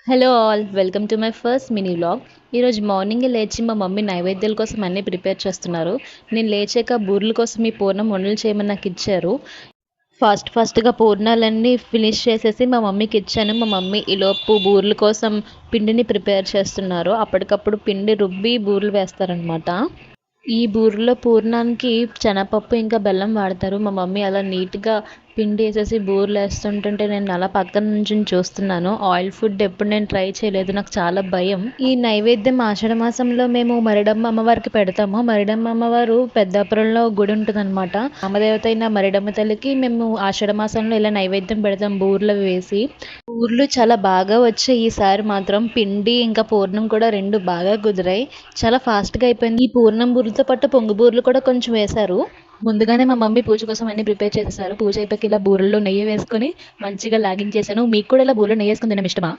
Hello all, welcome to my first mini vlog. ఈరోజు మార్నింగే లేచి మా మమ్మీ నైవేద్యాల కోసం అన్నీ ప్రిపేర్ చేస్తున్నారు. నేను లేచాక బూరెల కోసం ఈ పూర్ణం వంటలు చేయమని నాకు ఇచ్చారు. ఫాస్ట్గా పూర్ణాలన్నీ ఫినిష్ చేసేసి మా మమ్మీకి ఇచ్చాను. మా మమ్మీ ఈలోపు బూరెల కోసం పిండిని ప్రిపేర్ చేస్తున్నారు. అప్పటికప్పుడు పిండి రుబ్బి బూరెలు వేస్తారనమాట. ఈ బూరెలో పూర్ణానికి శనగపప్పు ఇంకా బెల్లం వాడతారు. మా మమ్మీ అలా నీట్గా పిండి వేసేసి బూరెలు వేస్తుంటుంటే నేను అలా పక్కన నుంచి చూస్తున్నాను. ఆయిల్ ఫుడ్ ఎప్పుడు నేను ట్రై చేయలేదు, నాకు చాలా భయం. ఈ నైవేద్యం ఆషాఢ మాసంలో మేము మరిడమ్మ అమ్మవారికి పెడతాము. మరిడమ్మ అమ్మవారు పెద్దాపురంలో గుడి ఉంటుంది అనమాట. నామదేవత అయిన మరిడమ్మ తల్లికి మేము ఆషాఢ మాసంలో ఇలా నైవేద్యం పెడతాం బూరెలు వేసి. బూరెలు చాలా బాగా వచ్చాయి ఈసారి మాత్రం. పిండి ఇంకా పూర్ణం కూడా రెండు బాగా కుదిరాయి. చాలా ఫాస్ట్గా అయిపోయింది. ఈ పూర్ణం బూరెలతో పాటు పొంగు బూరెలు కూడా కొంచెం వేశారు. ముందుగానే మా మమ్మీ పూజ కోసం అన్ని ప్రిపేర్ చేసేసారు. పూజ అయిపోయి ఇలా బూరెల్లో నెయ్యి వేసుకొని మంచిగా లాగించేసాను. మీకు కూడా ఇలా బూరెలో నెయ్యి వేసుకుని తినడం ఇష్టమా?